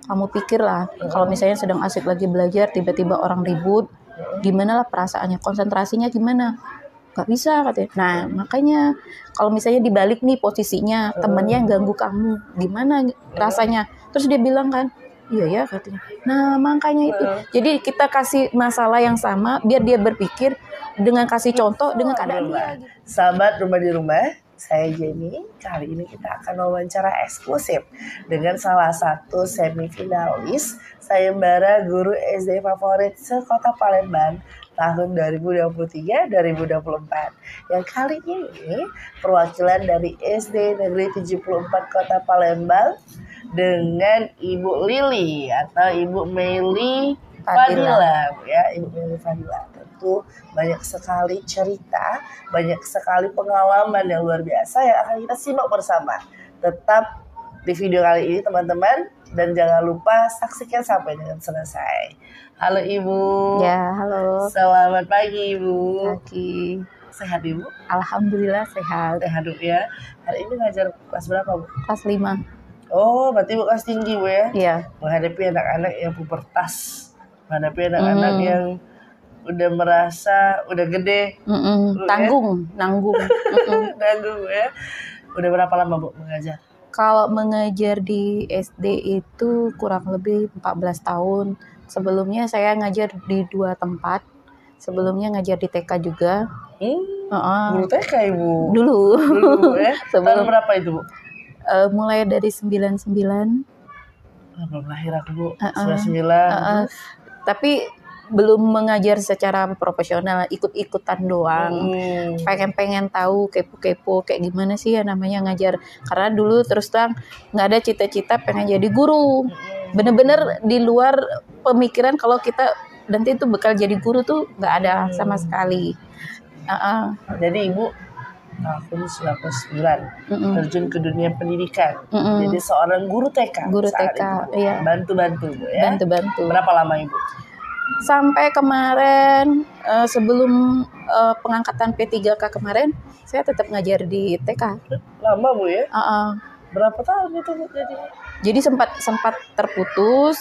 Kamu pikirlah, kalau misalnya sedang asik lagi belajar, tiba-tiba orang ribut, gimana lah perasaannya, konsentrasinya gimana? Gak bisa katanya. Nah makanya kalau misalnya dibalik nih posisinya, temennya yang ganggu kamu, gimana rasanya? Terus dia bilang kan, iya ya katanya. Nah makanya itu. Jadi kita kasih masalah yang sama, biar dia berpikir dengan kasih contoh dengan keadaan dia. Sahabat Rumah di Rumah, saya Jenny. Kali ini kita akan wawancara eksklusif dengan salah satu semifinalis sayembara guru SD favorit sekota Palembang tahun 2023-2024. Yang kali ini perwakilan dari SD Negeri 74 Kota Palembang dengan Ibu Lili atau Ibu Meli Fadila, ya, Ibu Meli Fadila. Tentu banyak sekali cerita, banyak sekali pengalaman yang luar biasa yang akan kita simak bersama. Tetap di video kali ini teman-teman, dan jangan lupa saksikan sampai dengan selesai. Halo Ibu. Ya, halo. Selamat pagi Ibu. Pagi. Sehat Ibu? Alhamdulillah sehat. Sehat ya. Hari ini ngajar kelas berapa Bu? Kelas 5. Oh, berarti Bu kelas tinggi Bu ya? Iya. Menghadapi anak-anak yang pubertas, menghadapi anak-anak yang udah merasa udah gede, tanggung, nanggung. Nanggung ya. Udah berapa lama Bu mengajar? Kalau mengajar di SD itu kurang lebih 14 tahun. Sebelumnya saya ngajar di 2 tempat. Sebelumnya ngajar di TK juga. Guru TK Ibu? Dulu ya? Tahun berapa itu Bu? Mulai dari 99. Belum lahir aku Bu. 99. Tapi belum mengajar secara profesional, ikut-ikutan doang. Pengen tahu, kepo-kepo kayak gimana sih ya namanya ngajar. Karena dulu terus terang nggak ada cita-cita pengen jadi guru. Bener-bener di luar pemikiran kalau kita nanti itu bakal jadi guru tuh nggak ada sama sekali. Jadi Ibu tahun 99 terjun ke dunia pendidikan. Jadi seorang guru TK. Guru TK, iya. Bantu-bantu Bu ya. Bantu-bantu. Berapa lama Ibu? Sampai kemarin sebelum pengangkatan P3K kemarin, saya tetap ngajar di TK. Lama Bu ya? Berapa tahun itu Bu jadi sempat terputus,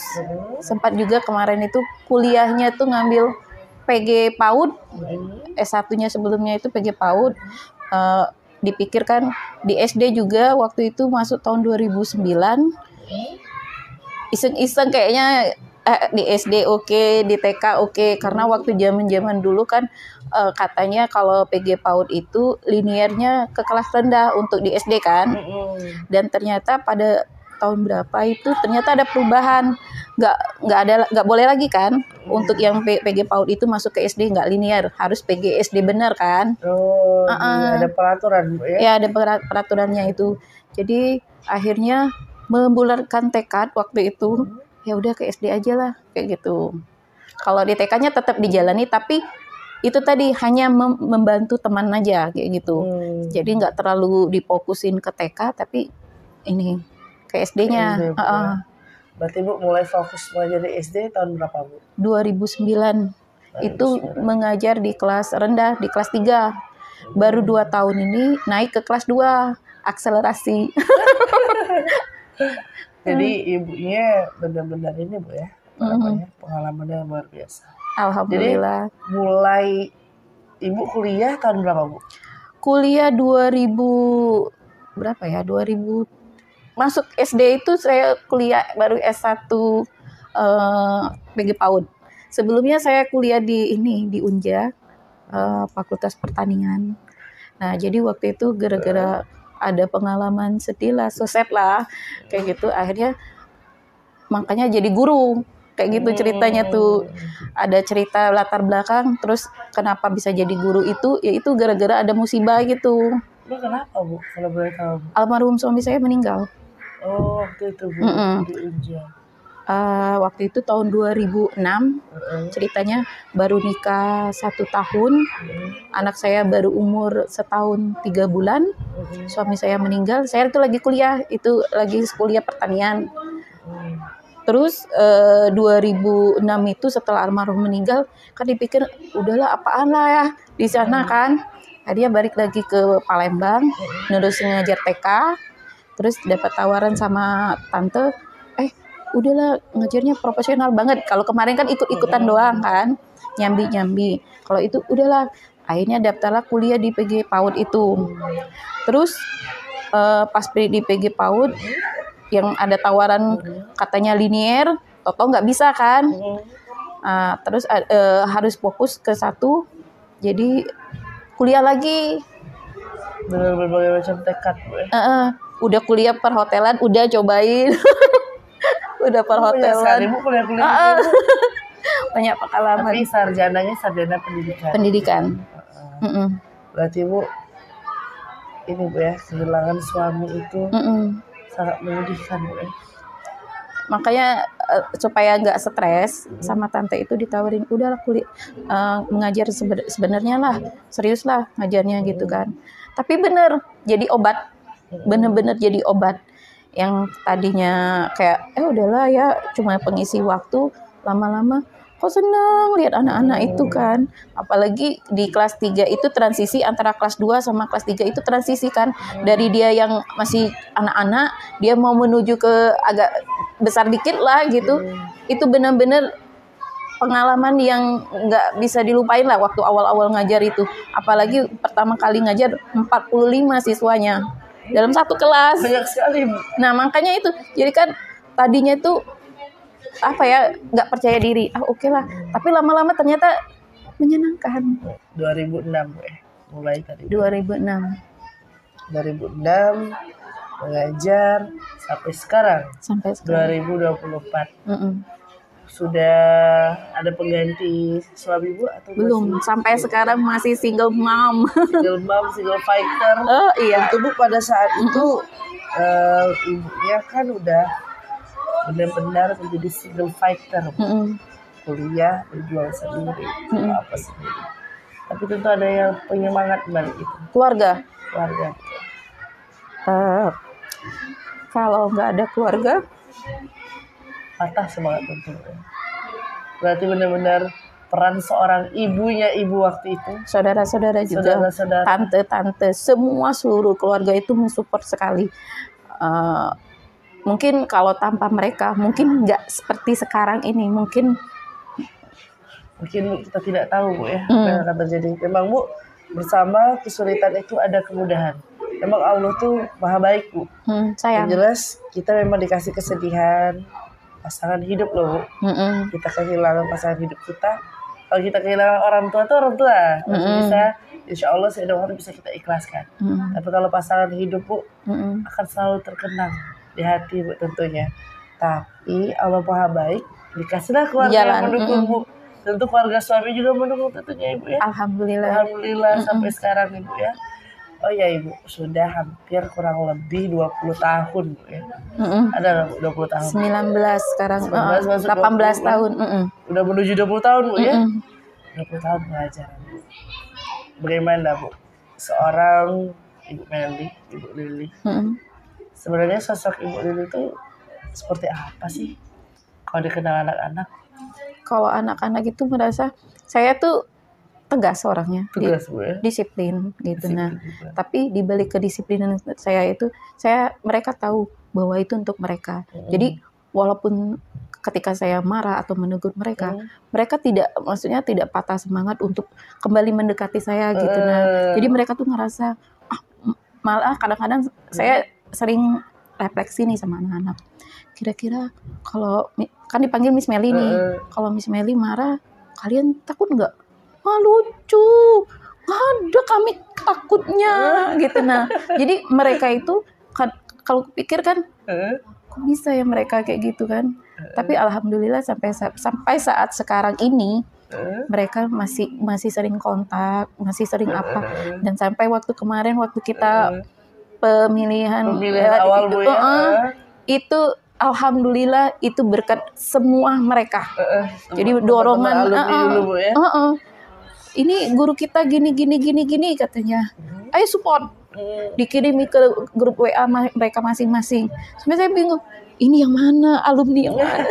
sempat juga kemarin itu kuliahnya tuh ngambil PG PAUD, S1-nya sebelumnya itu PG PAUD. Dipikirkan di SD juga waktu itu masuk tahun 2009. Iseng-iseng kayaknya di SD oke, di TK oke, karena waktu zaman dulu kan katanya kalau PG PAUD itu linearnya ke kelas rendah untuk di SD kan. Dan ternyata pada tahun berapa itu ternyata ada perubahan, nggak boleh lagi kan untuk yang PG PAUD itu masuk ke SD nggak linear, harus PG SD benar kan. Ada peraturan Bu ya? Ya ada peraturannya itu. Jadi akhirnya membulatkan tekad waktu itu, ya udah ke SD aja lah kayak gitu. Kalau di TK-nya tetap dijalani, tapi itu tadi hanya membantu teman aja kayak gitu. Jadi nggak terlalu difokusin ke TK, tapi ini ke SD-nya. Berarti Bu mulai fokus mengajar di SD tahun berapa Bu? 2009. Itu mengajar di kelas rendah, di kelas 3. Baru 2 tahun ini naik ke kelas 2, akselerasi. Jadi ibunya benar-benar ini Bu ya, pengalamannya luar biasa. Alhamdulillah. Jadi mulai Ibu kuliah tahun berapa Bu? Kuliah 2000 berapa ya? 2000 masuk SD itu saya kuliah baru S1 PG PAUD. Sebelumnya saya kuliah di Unja, Fakultas Pertanian. Nah, jadi waktu itu gara-gara ada pengalaman sedih lah, soset lah, kayak gitu. Akhirnya makanya jadi guru, kayak gitu ceritanya tuh. Ada cerita latar belakang, terus kenapa bisa jadi guru itu, yaitu gara-gara ada musibah gitu. Kenapa Bu, kalau boleh tahu? Almarhum suami saya meninggal. Oh, waktu itu Bu, di Unja. Waktu itu tahun 2006, ceritanya baru nikah 1 tahun, anak saya baru umur 1 tahun 3 bulan, suami saya meninggal, saya itu lagi kuliah pertanian. Terus 2006 itu setelah almarhum meninggal, kan dipikir udahlah apaan lah ya di sana kan, dia balik lagi ke Palembang, nerusin ngajar TK. Terus dapat tawaran sama tante, udahlah ngajarnya profesional banget. Kalau kemarin kan ikut-ikutan doang kan, nyambi-nyambi. Kalau itu udahlah, akhirnya daftarlah kuliah di PG PAUD itu. Terus pas di PG PAUD yang ada tawaran katanya linier, toto nggak bisa kan. Terus harus fokus ke satu, jadi kuliah lagi. Berbagai macam tekad Bu ya. Udah kuliah perhotelan, udah cobain. Udah perhotelan. Ibu kuliah. Banyak pengalaman. Tapi sarjananya sarjana pendidikan. Berarti Bu, ini Bu ya, kehilangan suami itu sangat menyedihkan Bu ya. Makanya supaya nggak stres, sama tante itu ditawarin, udahlah kuliah, mengajar sebenarnya lah, serius lah ngajarnya gitu kan. Tapi bener jadi obat, bener-bener jadi obat. Yang tadinya kayak udahlah ya cuma pengisi waktu, lama-lama kok seneng lihat anak-anak itu kan. Apalagi di kelas 3 itu transisi antara kelas 2 sama kelas 3 itu transisi kan. Dari dia yang masih anak-anak, dia mau menuju ke agak besar dikit lah gitu. Itu benar-benar pengalaman yang nggak bisa dilupain lah waktu awal-awal ngajar itu. Apalagi pertama kali ngajar 45 siswanya dalam satu kelas. Banyak sekali. Nah makanya itu, jadi kan tadinya itu nggak percaya diri. Oke lah. Tapi lama-lama ternyata menyenangkan. 2006 ya, mulai tadi. 2006 mengajar sampai sekarang. 2024. Sudah ada pengganti suami Bu atau belum? Sampai sekarang masih single mom. Single fighter. Iya. Tentu Bu pada saat itu ibunya kan udah benar-benar menjadi single fighter. Kuliah, berjuang sendiri, apa sendiri. Tapi tentu ada yang penyemangat balik itu. Keluarga. Kalau nggak ada keluarga, patah semangat tentu. Berarti benar-benar peran seorang ibu waktu itu. Saudara-saudara juga, tante-tante, semua seluruh keluarga itu mensupport sekali. Mungkin kalau tanpa mereka, mungkin nggak seperti sekarang ini. Mungkin kita tidak tahu Bu ya apa yang akan terjadi. Memang Bu, bersama kesulitan itu ada kemudahan. Memang Allah tuh maha baik Bu. Sayang. Yang jelas kita memang dikasih kesedihan pasangan hidup loh Bu. Kita kehilangan pasangan hidup kita. Kalau kita kehilangan orang tua tuh orang tua bisa, insya Allah seiring waktu bisa kita ikhlaskan. Tapi kalau pasangan hidup Bu akan selalu terkenang di hati Bu tentunya. Tapi Allah maha baik, dikasihlah keluarga yang mendukung Bu. Tentu keluarga suami juga mendukung tentunya Ibu ya. Alhamdulillah sampai sekarang Ibu ya. Oh ya Ibu, sudah hampir kurang lebih 20 tahun Bu ya. Ada 20 tahun. 19 sekarang, 18 tahun. Udah menuju 20 tahun Bu ya. 20 tahun pelajaran Bu. Bagaimana Bu? Seorang Ibu Meli, Ibu Lili. Sebenarnya sosok Ibu Lili itu seperti apa sih? Kalau dikenal anak-anak? Kalau anak-anak itu merasa saya tuh tegas orangnya, Bu ya? Disiplin gitu. Tapi di balik kedisiplinan saya itu, mereka tahu bahwa itu untuk mereka. Jadi walaupun ketika saya marah atau menegur mereka, mereka tidak patah semangat untuk kembali mendekati saya gitu. Jadi mereka tuh ngerasa malah kadang-kadang saya sering refleksi nih sama anak-anak. Kira-kira kalau kan dipanggil Miss Meli nih, kalau Miss Meli marah, kalian takut nggak? Lucu, nggak ada kami takutnya gitu. Jadi mereka itu kan, kalau pikir kan, kok bisa ya mereka kayak gitu kan? Tapi alhamdulillah sampai saat sekarang ini mereka masih sering kontak, masih sering apa. Dan sampai waktu kemarin waktu kita pemilihan awal Bu ya. Itu alhamdulillah itu berkat semua mereka. Jadi dorongan dulu, Bu ya. Ini guru kita gini katanya. Ayo support. Dikirimi ke grup WA mereka masing-masing. Sampai saya bingung. Ini yang mana? Alumni yang mana?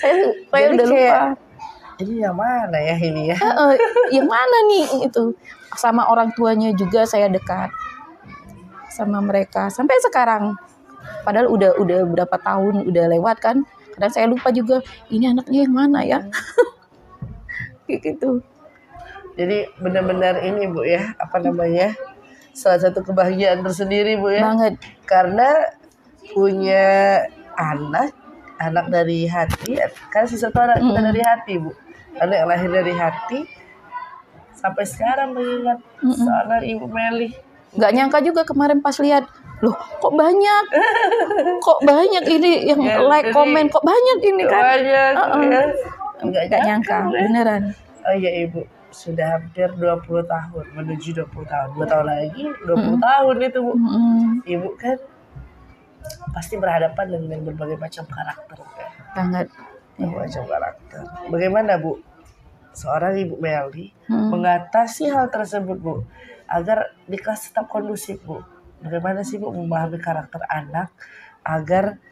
saya udah lupa. Ini yang mana ya ini ya? Yang mana nih itu? Sama orang tuanya juga saya dekat. Sama mereka sampai sekarang. Padahal udah berapa tahun udah lewat kan, Kadang saya lupa juga ini anaknya yang mana ya. Kayak gitu. Jadi benar-benar ini Bu ya, apa namanya, salah satu kebahagiaan tersendiri Bu ya. Banget. Karena punya anak dari hati, kan sesuatu anak kita dari hati Bu. Anak yang lahir dari hati, sampai sekarang mengingat seorang Ibu Meli. Nggak nyangka juga kemarin pas lihat, loh kok banyak ini yang like, komen, kok banyak ini kan. Banyak ya. Nggak nyangka, beneran. Oh iya Ibu, sudah hampir 20 tahun, menuju 20 tahun. 2 tahun lagi, 20 tahun itu Bu. Ibu kan pasti berhadapan dengan berbagai macam karakter ya. Banget. Macam karakter. Bagaimana Bu, seorang Ibu Meli mengatasi hal tersebut Bu, agar di kelas tetap kondusif Bu? Bagaimana sih Bu memahami karakter anak agar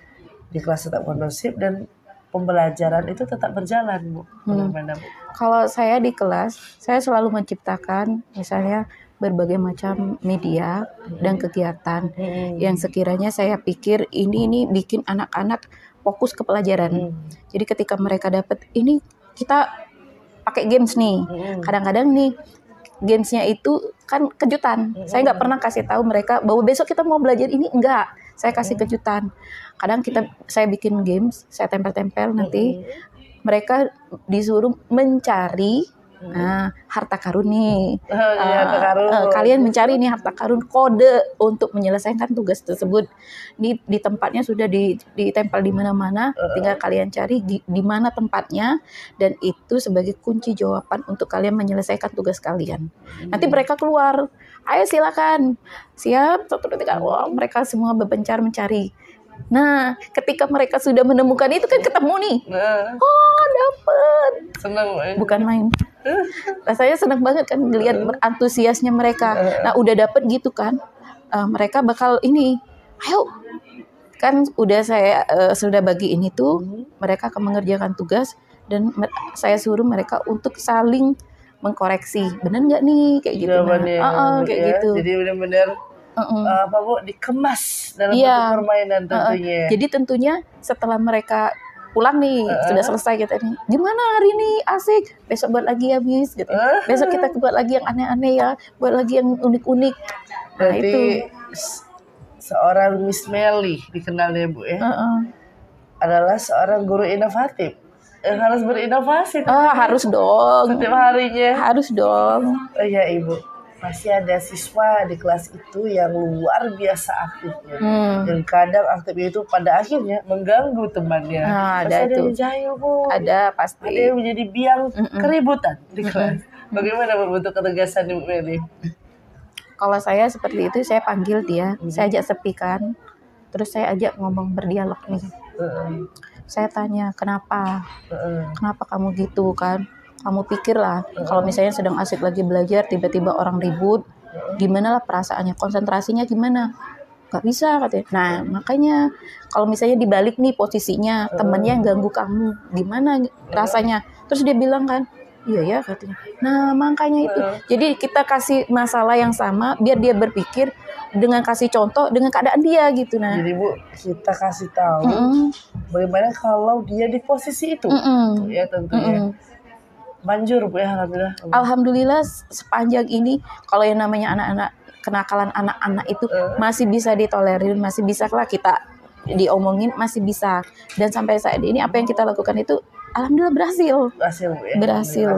di kelas tetap kondusif dan pembelajaran itu tetap berjalan Bu? Bagaimana Bu? Kalau saya di kelas, saya selalu menciptakan misalnya berbagai macam media dan kegiatan yang sekiranya saya pikir ini bikin anak-anak fokus ke pelajaran. Jadi ketika mereka dapat ini, kita pakai games nih. Kadang-kadang nih gamesnya itu kan kejutan. Saya nggak pernah kasih tahu mereka bahwa besok kita mau belajar ini, enggak. Saya kasih kejutan. Kadang saya bikin games, saya tempel-tempel nanti. Mereka disuruh mencari harta karun nih. Harta karun. Kalian mencari nih harta karun, kode untuk menyelesaikan tugas tersebut. Di tempatnya sudah ditempel di mana-mana, tinggal kalian cari di mana tempatnya, dan itu sebagai kunci jawaban untuk kalian menyelesaikan tugas kalian. Nanti mereka keluar, ayo silakan, siap, 1, 2, 3. Wah, mereka semua berpencar mencari. Nah, ketika mereka sudah menemukan itu kan ketemu nih. Oh, dapet. Senang. Bukan main. Rasanya senang banget kan ngelihat antusiasnya mereka. Nah, udah dapet gitu kan. Mereka bakal ini, ayo. Kan udah saya sudah bagi ini tuh, mereka akan mengerjakan tugas dan saya suruh mereka untuk saling mengkoreksi. Benar nggak nih kayak gitu. Kayak gitu. Jadi benar-benar apa Bu, dikemas dalam bentuk permainan tentunya. Jadi tentunya setelah mereka pulang nih, sudah selesai kita nih, gimana hari ini, asik, besok buat lagi habis gitu. Besok kita buat lagi yang aneh-aneh ya, buat lagi yang unik-unik. Nah, itu seorang Miss Meli dikenalnya Bu ya, adalah seorang guru inovatif yang harus berinovasi. Harus dong. Setiap harinya. Harus dong. Oh iya Ibu, pasti ada siswa di kelas itu yang luar biasa aktifnya. Dan kadang aktifnya itu pada akhirnya mengganggu temannya. Ada yang jahil Bu. Ada pasti. Ada yang menjadi biang keributan di kelas. Bagaimana Bu bentuk ketegasan Ibu Meli? Kalau saya seperti itu, saya panggil dia, saya ajak sepikan, terus saya ajak ngomong berdialog nih. Saya tanya, kenapa kamu gitu kan? Kamu pikirlah, kalau misalnya sedang asik lagi belajar, tiba-tiba orang ribut, gimana lah perasaannya, konsentrasinya gimana? Gak bisa katanya. Nah makanya kalau misalnya dibalik nih posisinya, temannya yang ganggu kamu, gimana rasanya? Terus dia bilang kan, iya ya katanya. Nah makanya itu, jadi kita kasih masalah yang sama, biar dia berpikir dengan kasih contoh dengan keadaan dia gitu. Nah jadi Bu, kita kasih tahu bagaimana kalau dia di posisi itu, ya tentunya. Manjur Bu ya, alhamdulillah. Alhamdulillah sepanjang ini kalau yang namanya anak-anak, kenakalan anak-anak itu masih bisa ditolerir, masih bisa lah kita diomongin, masih bisa. Dan sampai saat ini apa yang kita lakukan itu alhamdulillah berhasil Bu ya. Berhasil.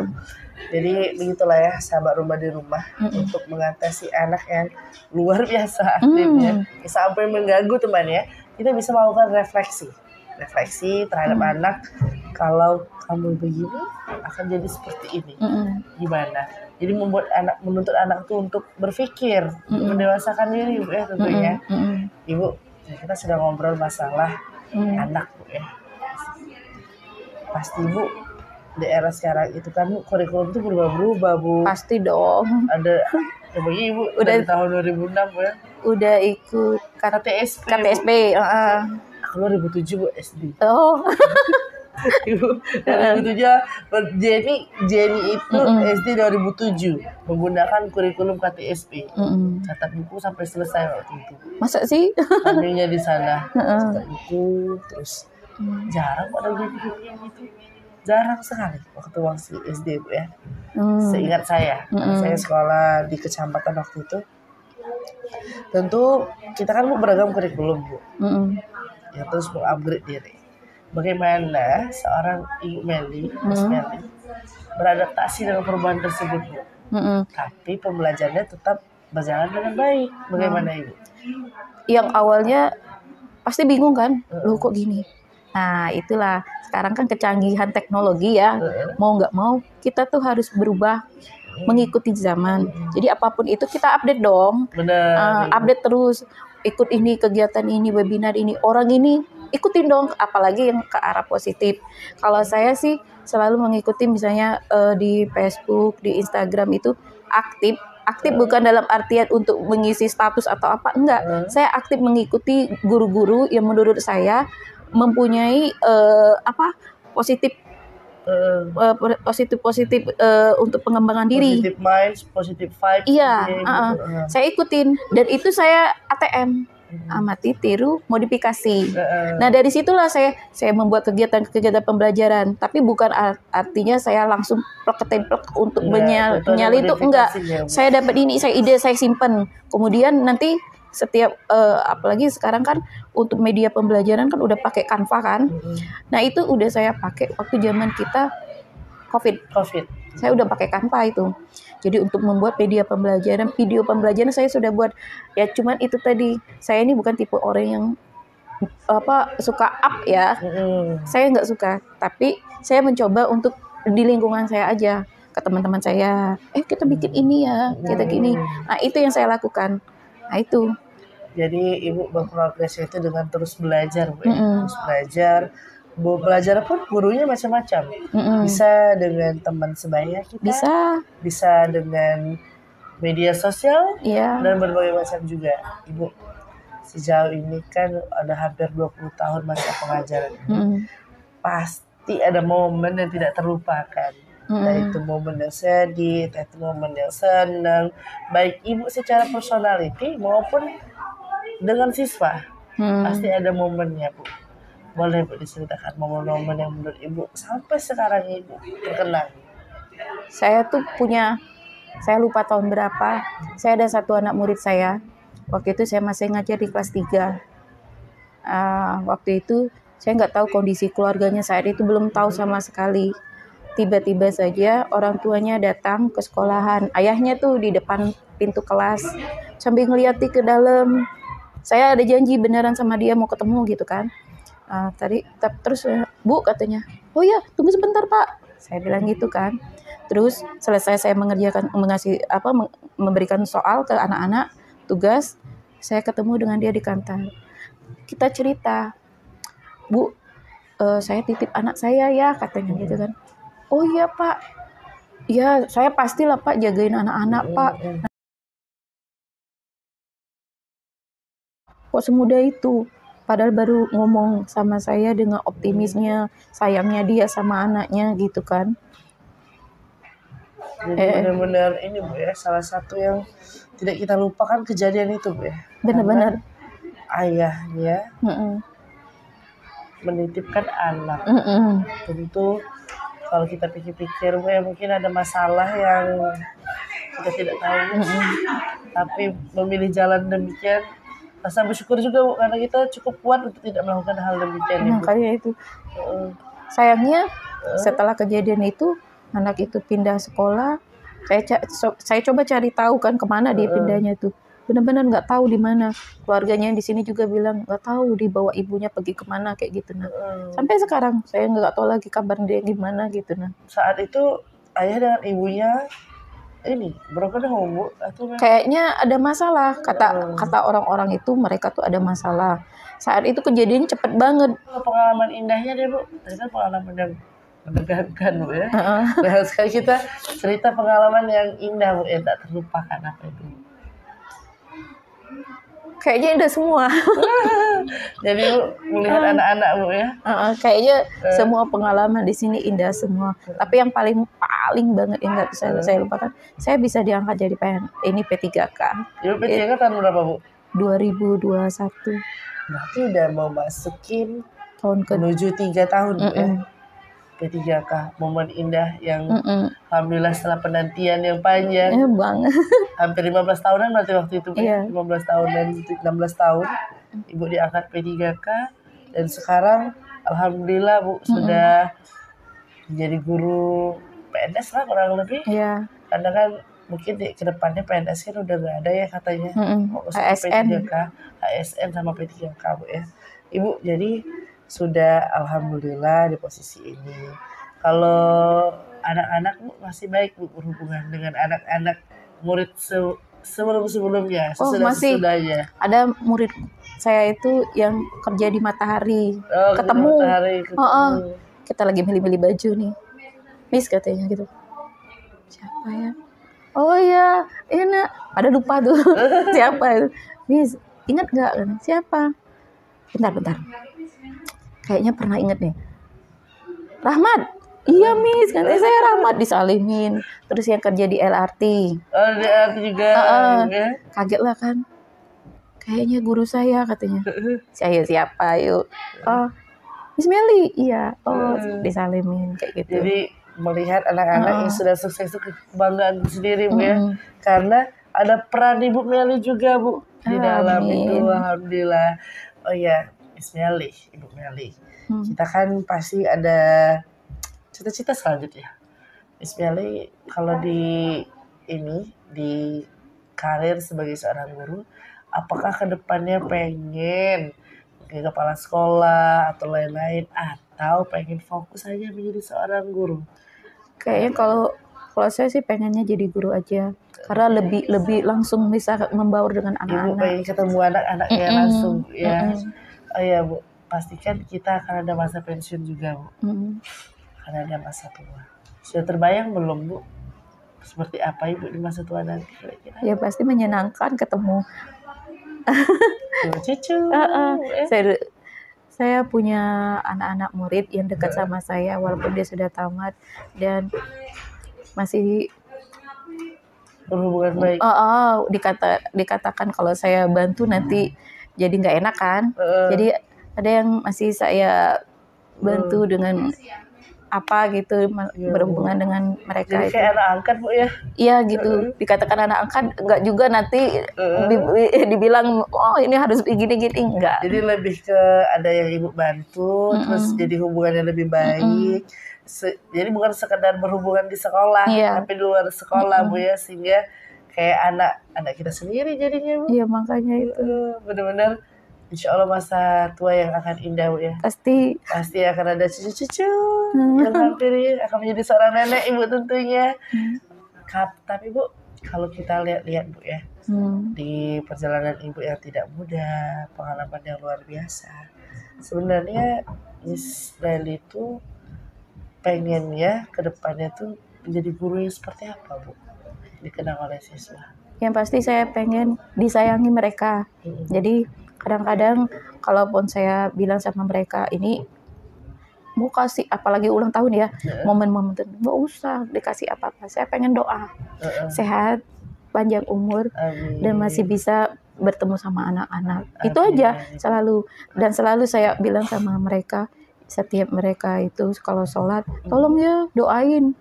Jadi begitulah ya sahabat rumah di rumah, untuk mengatasi anak yang luar biasa aktifnya sampai mengganggu temannya, kita bisa melakukan refleksi terhadap anak. Kalau kamu begini akan jadi seperti ini, gimana? Jadi menuntut anak itu untuk berpikir, mendewasakan diri Bu ya tentunya. Ibu, kita sudah ngobrol masalah anak Bu ya. Pasti Bu, di era sekarang itu kan kurikulum itu berubah-ubah Bu. Pasti dong. Ada bagi Ibu udah dari tahun 2006 Bu ya. Udah ikut KTSP. Aku 2007 Bu SD. Oh. Ibu 2007 Jenny itu SD 2007 menggunakan kurikulum KTSP. Catat buku sampai selesai waktu itu. Masa sih? Ambilnya di sana. Catat buku terus Jarang ada video gitu. Jarang sekali waktu masih SD Bu ya. Seingat saya, saya sekolah di kecamatan waktu itu. Tentu kita kan beragam kurikulum Bu. Ya terus mengupgrade diri. Bagaimana seorang Ibu Meli, Miss Meli, beradaptasi dengan perubahan tersebut Bu. Tapi pembelajarannya tetap berjalan dengan baik. Bagaimana Ibu? Yang awalnya pasti bingung kan, loh kok gini. Nah itulah sekarang kan kecanggihan teknologi ya, mau nggak mau kita tuh harus berubah mengikuti zaman. Jadi apapun itu kita update dong. Benar. Update terus, ikut ini kegiatan ini, webinar ini, orang ini ikutin dong, apalagi yang ke arah positif. Kalau saya sih selalu mengikuti misalnya di Facebook, di Instagram itu aktif bukan dalam artian untuk mengisi status atau apa, enggak. Saya aktif mengikuti guru-guru yang menurut saya mempunyai positif untuk pengembangan diri. Positive minds, positive vibes. Iya, saya ikutin dan itu saya ATM. Amati, tiru, modifikasi. Nah dari situlah saya membuat kegiatan pembelajaran, tapi bukan artinya saya langsung plek untuk menyali itu enggak. Saya dapat ini, saya simpan. Kemudian nanti setiap apalagi sekarang kan untuk media pembelajaran kan udah pakai Canva kan. Nah itu udah saya pakai waktu zaman kita COVID. Saya udah pakai Canva itu. Jadi untuk membuat media pembelajaran, video pembelajaran saya sudah buat. Ya cuman itu tadi, saya ini bukan tipe orang yang suka up ya. Saya nggak suka, tapi saya mencoba untuk di lingkungan saya aja, ke teman-teman saya. Kita bikin ini ya, kita gini. Nah itu yang saya lakukan. Nah itu. Jadi Ibu berprogres itu dengan terus belajar, Bu. Terus belajar. Belajar pun gurunya macam-macam. Bisa dengan teman sebaya kita, bisa dengan media sosial, dan berbagai macam juga. Ibu sejauh ini kan ada hampir 20 tahun masa pengajaran. Pasti ada momen yang tidak terlupakan. Yaitu momen yang sedih, yaitu momen yang senang. Baik Ibu secara personality maupun dengan siswa. Pasti ada momennya, Bu. Boleh Bu diceritakan momen-momen yang menurut Ibu sampai sekarang Ibu terkenang? Saya lupa tahun berapa, saya ada satu anak murid saya. Waktu itu saya masih ngajar di kelas 3. Waktu itu saya nggak tahu kondisi keluarganya saat itu, belum tahu sama sekali. Tiba-tiba saja orang tuanya datang ke sekolahan. Ayahnya tuh di depan pintu kelas, sambil ngeliati ke dalam. Saya ada janji beneran sama dia mau ketemu gitu kan. Terus Bu katanya, oh ya tunggu sebentar Pak, saya bilang gitu kan. Terus selesai saya memberikan soal ke anak-anak tugas, saya ketemu dengan dia di kantor. Kita cerita, Bu, saya titip anak saya ya katanya gitu kan. Oh iya Pak, ya saya pastilah Pak jagain anak-anak Pak. Kok semudah itu? Padahal baru ngomong sama saya dengan optimisnya, sayangnya dia sama anaknya gitu kan. Jadi benar-benar ini Bu ya, salah satu yang tidak kita lupakan kejadian itu Bu ya. Benar-benar. Ayahnya menitipkan anak. Tentu kalau kita pikir-pikir Bu ya, mungkin ada masalah yang kita tidak tahu. Tapi memilih jalan demikian, rasa bersyukur juga Bu, karena kita cukup kuat untuk tidak melakukan hal demikian. Makanya itu. Sayangnya setelah kejadian itu, anak itu pindah sekolah. Saya coba cari tahu kan kemana dia pindahnya tuh. Benar-benar nggak tahu di mana. Keluarganya di sini juga bilang nggak tahu dibawa ibunya pergi kemana kayak gitu. Sampai sekarang saya nggak tahu lagi kabar dia gimana gitu. Saat itu ayah dengan ibunya ini broken home Bu, atau kayaknya ada masalah, kata orang-orang itu, mereka tuh ada masalah. Saat itu kejadian cepet banget. Pengalaman indahnya deh Bu, tadi kan pengalaman yang menegangkan Bu ya. Nah sekarang kita cerita pengalaman yang indah Bu, yang tak terlupakan, apa itu? Kayaknya indah semua. Jadi Bu, melihat anak-anak Bu ya. Kayaknya semua pengalaman di sini indah semua. Tapi yang paling banget yang nggak bisa saya lupakan, saya bisa diangkat jadi P3K. Ibu P3K tahun berapa Bu? 2021. Berarti udah mau masukin tahun ke menuju 3 tahun Bu ya. Mm-mm. P3K, momen indah yang Mm-mm. alhamdulillah setelah penantian yang panjang, Bang. hampir 15 tahunan berarti waktu itu Bu ya. Iya. 15 tahun dan 16 tahun Ibu diangkat P3K, dan sekarang alhamdulillah Bu sudah menjadi guru PNS lah kurang lebih. Iya. Karena kan mungkin di kedepannya PNS kan udah gak ada ya katanya. Fokus ke ASN. P3K, ASN sama P3K Bu ya. Ibu jadi sudah alhamdulillah di posisi ini. Kalau anak-anak Bu masih baik Bu berhubungan dengan anak-anak murid sebelum-sebelumnya, Oh, masih. sesudahnya. Ada murid saya itu yang kerja di Matahari. Oh, Ketemu. Matahari, ketemu. Kita lagi milih-milih baju nih. Miss katanya gitu. Siapa ya? Oh iya, ini pada lupa tuh. Siapa itu? Miss, ingat nggak? Siapa? Bentar. Kayaknya pernah inget nih. Rahmat. Iya Miss, katanya saya Rahmat, disalimin. Terus yang kerja di LRT. Oh, di LRT juga. Ya. Kaget lah kan. Kayaknya guru saya katanya. Saya siapa yuk? Oh, Miss Meli. Iya. Oh, disalimin kayak gitu. Jadi melihat anak-anak yang sudah sukses itu kebanggaan sendiri Bu ya. Karena ada peran Ibu Meli juga Bu di dalam itu, alhamdulillah. Oh ya, Miss Meli, Ibu Meli. Kita kan pasti ada cita-cita selanjutnya. Miss Meli kalau di karir sebagai seorang guru, apakah kedepannya pengen ke kepala sekolah atau lain-lain, atau pengen fokus aja menjadi seorang guru? Kayaknya kalau saya sih pengennya jadi guru aja, karena lebih langsung bisa membaur dengan Ibu anak-anak. pengen ketemu anak-anaknya langsung ya. Oh ya Bu, pastikan kita akan ada masa pensiun juga Bu. Akan ada masa tua. Sudah terbayang belum Bu, seperti apa Ibu di masa tua nanti kira-kira? Ya pasti menyenangkan ketemu cucu. Saya punya anak-anak murid yang dekat sama saya walaupun dia sudah tamat dan masih berhubungan baik. Dikatakan kalau saya bantu nanti jadi nggak enak kan. Jadi ada yang masih saya bantu dengan apa gitu, berhubungan dengan mereka. Jadi kayak anak angkat Bu ya? Iya gitu, dikatakan anak angkat, nggak juga nanti dibilang oh ini harus gini-gini, enggak. Jadi lebih ke ada yang Ibu bantu, terus jadi hubungannya lebih baik. Jadi bukan sekedar berhubungan di sekolah, tapi di luar sekolah Bu ya, sehingga kayak anak kita sendiri jadinya Bu. Iya makanya itu. Benar-benar insya Allah masa tua yang akan indah Bu ya. Pasti akan ada cucu-cucu yang hampir akan menjadi seorang nenek Ibu tentunya. Tapi Bu, kalau kita lihat-lihat Bu ya, di perjalanan Ibu yang tidak mudah, pengalaman yang luar biasa. Sebenarnya Miss Meli itu pengennya ke depannya tuh menjadi guru yang seperti apa Bu, dikenang oleh siswa? Yang pasti saya pengen disayangi mereka. Jadi kadang-kadang kalaupun saya bilang sama mereka ini mau kasih apalagi ulang tahun ya, momen-momen itu nggak usah dikasih apa-apa, saya pengen doa sehat, panjang umur, dan masih bisa bertemu sama anak-anak. Itu aja selalu saya bilang sama mereka. Setiap mereka itu kalau sholat, tolong ya didoain,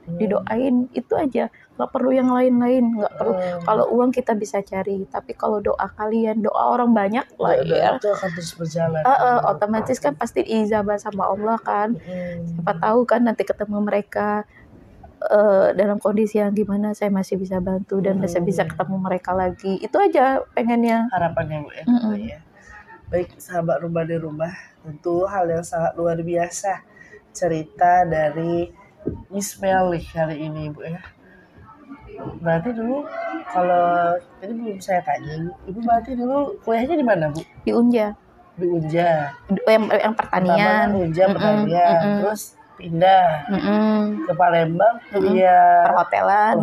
itu aja, nggak perlu yang lain-lain, nggak perlu. Kalau uang kita bisa cari, tapi kalau doa kalian, doa orang banyak lah ya, itu akan terus berjalan. Otomatis kan pasti diijabah sama Allah kan. Siapa tahu kan nanti ketemu mereka dalam kondisi yang gimana, saya masih bisa bantu dan bisa ketemu mereka lagi. Itu aja pengennya. Harapannya Bu ya. Baik sahabat rumah di rumah, tentu hal yang sangat luar biasa cerita dari Miss Meli kali ini Bu ya. Berarti dulu kalau tadi belum saya tanya, Ibu berarti dulu kuliahnya di mana Bu? Di Unja. Di Unja. Yang pertanian. Unja pertanian, terus pindah ke Palembang, perhotelan.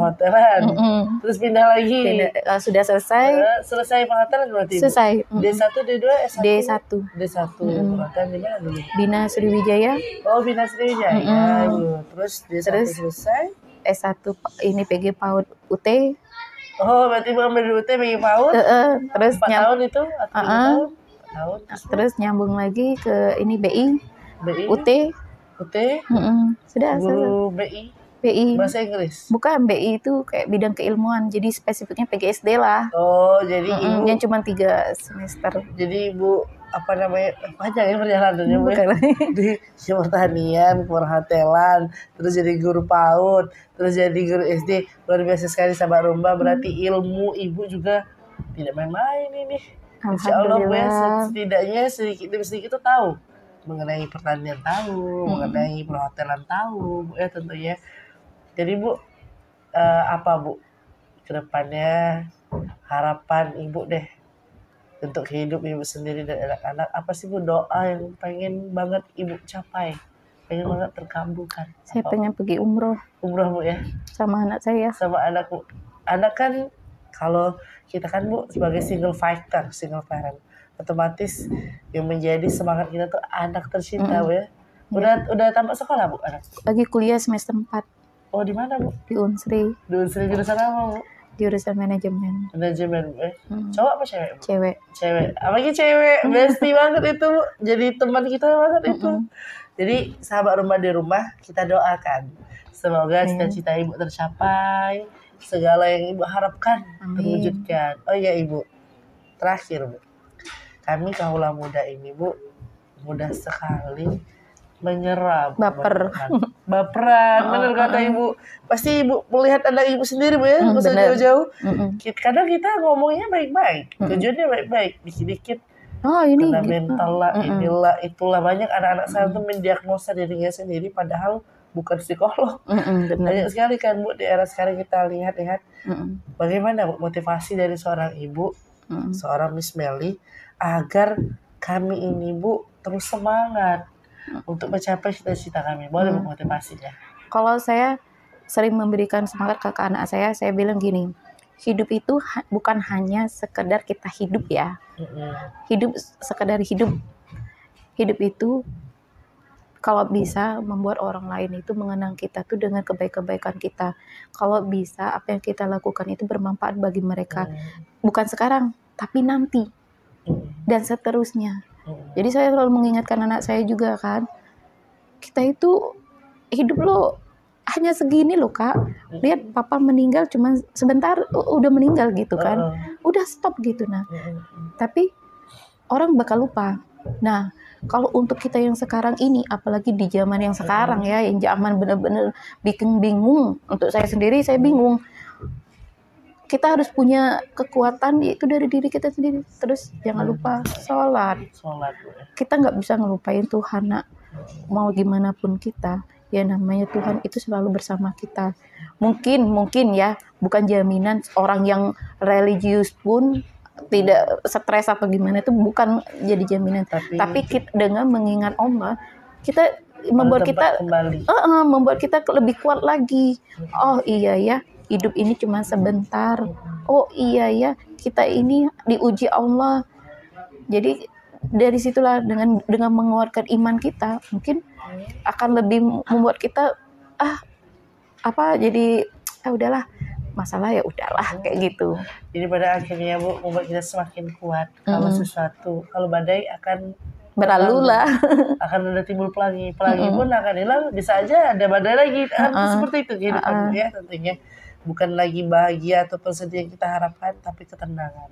Terus pindah lagi. Sudah selesai. Selesai perhotelan berarti. Selesai. D1, D2, S1. D1. Perhotelan di mana dulu? Bina Sriwijaya. Oh, Bina Sriwijaya. Terus D1 selesai. S1 ini PG PAUD UT. Oh, berarti mengambil UT PG PAUD. Terus 4 tahun itu atau 5 tahun? Terus nyambung lagi ke ini BI. BI, UT. UT, Sudah guru BI, BI. bahasa Inggris. Bukan, BI itu kayak bidang keilmuan, jadi spesifiknya PGSD lah. Oh, jadi ibu yang cuma 3 semester. Jadi ibu apa namanya, panjang ya perjalanannya Bu ya? Di pertanian, perhotelan, terus jadi guru PAUD, terus jadi guru SD. Luar biasa sekali sahabat Rumba. Berarti ilmu ibu juga tidak main-main ini. Insya Allah Bu ya, setidaknya sedikit demi sedikit tuh tahu mengenai pertanian, tahu mengenai perhotelan, tahu Bu ya tentunya. Jadi Bu, apa Bu kedepannya harapan ibu deh untuk hidup ibu sendiri dan anak-anak? Apa sih Bu doa yang pengen banget ibu capai, pengen banget terkabulkan? Saya pengen pergi umroh. Umroh Bu ya? Sama anak saya. Sama anak Bu. Anak kan, kalau kita kan Bu sebagai single fighter, single parent, otomatis yang menjadi semangat kita tuh anak tercinta Bu ya. Udah tamat sekolah Bu anak? Lagi kuliah semester 4. Oh di mana Bu? Di Unsri. Di Unsri, jurusan apa Bu? Jurusan manajemen. Manajemen Bu. Cowok apa cewek Bu? Cewek. Apalagi cewek, bestie banget itu Bu. Jadi teman kita banget itu. Jadi sahabat Rumah di rumah, kita doakan semoga cita-cita ibu tercapai, segala yang ibu harapkan terwujudkan. Oh iya ibu, terakhir Bu, kami kaula muda ini Bu, mudah sekali menyerah, baperan, benar kata ibu. Pasti ibu melihat anak ibu sendiri Bu ya, nggak usah jauh-jauh. Kadang kita ngomongnya baik-baik, tujuannya baik-baik, dikit-dikit ini kena mental lah, inilah itulah. Banyak anak-anak saya tuh mendiagnosa dirinya sendiri padahal bukan psikolog. Banyak sekali kan Bu, di era sekarang kita lihat bagaimana Bu motivasi dari seorang ibu, seorang Miss Melly, agar kami ini Bu terus semangat untuk mencapai cita-cita kami. Boleh Bu motivasinya? Kalau saya sering memberikan semangat ke anak saya bilang gini, hidup itu bukan hanya sekedar kita hidup ya. Hidup sekedar hidup. Hidup itu kalau bisa membuat orang lain itu mengenang kita tuh dengan kebaikan-kebaikan kita. Kalau bisa apa yang kita lakukan itu bermanfaat bagi mereka. Bukan sekarang, tapi nanti. Dan seterusnya. Jadi saya selalu mengingatkan anak saya juga kan, kita itu hidup lo hanya segini loh Kak. Lihat papa meninggal cuma sebentar udah meninggal gitu kan. Udah stop gitu nah. Tapi orang bakal lupa. Nah, kalau untuk kita yang sekarang ini, apalagi di zaman yang sekarang ya, yang zaman benar-benar bikin bingung. Untuk saya sendiri, saya bingung. Kita harus punya kekuatan yaitu dari diri kita sendiri. Terus jangan lupa sholat. Kita nggak bisa ngelupain Tuhan nak. Mau gimana pun kita, ya namanya Tuhan itu selalu bersama kita. Mungkin ya, bukan jaminan orang yang religius pun tidak stres atau gimana, itu bukan jadi jaminan. Tapi kita, dengan mengingat Allah, kita membuat kita lebih kuat lagi. Oh iya ya, hidup ini cuma sebentar. Oh iya ya, kita ini diuji Allah. Jadi dari situlah dengan menguatkan iman kita, mungkin akan lebih membuat kita jadi udahlah, masalah ya udahlah kayak gitu. Jadi pada akhirnya Bu membuat kita semakin kuat. Kalau badai akan berlalu lah, akan ada timbul pelangi pun akan hilang, bisa aja ada badai lagi. Seperti itu kehidupan ya tentunya. Bukan lagi bahagia atau sedih yang kita harapkan, tapi ketenangan.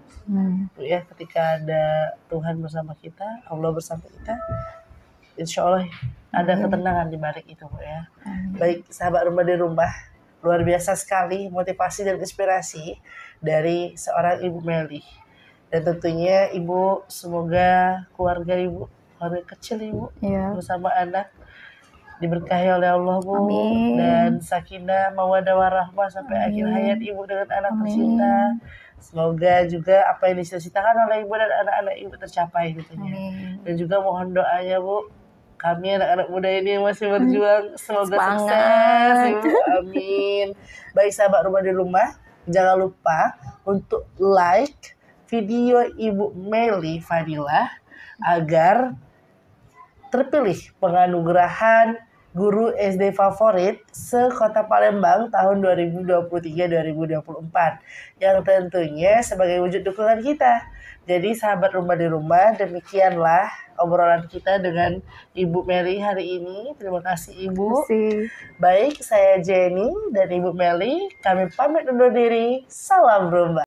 Ya, ketika ada Tuhan bersama kita, Allah bersama kita, insya Allah ada ketenangan di balik itu Bu ya. Baik sahabat Rumah di rumah, luar biasa sekali motivasi dan inspirasi dari seorang Ibu Melly. Dan tentunya Ibu, semoga keluarga Ibu, keluarga kecil Ibu bersama anak diberkahi oleh Allah Bu. Amin. Dan sakinah mawaddah warahmah sampai akhir hayat Ibu dengan anak tercinta. Semoga juga apa yang dicita-citakan oleh Ibu dan anak-anak Ibu tercapai tentunya. Dan juga mohon doanya Bu, kami anak-anak muda ini yang masih berjuang, semoga sukses Ibu. Amin. Baik sahabat Rumah di rumah, jangan lupa untuk like video Ibu Melly Fadilah agar terpilih penganugerahan guru SD favorit se-Kota Palembang tahun 2023-2024 yang tentunya sebagai wujud dukungan kita. Jadi sahabat rumah di rumah, demikianlah obrolan kita dengan Ibu Meli hari ini. Terima kasih Ibu. Baik, saya Jenny dan Ibu Meli, kami pamit undur diri. Salam rumah.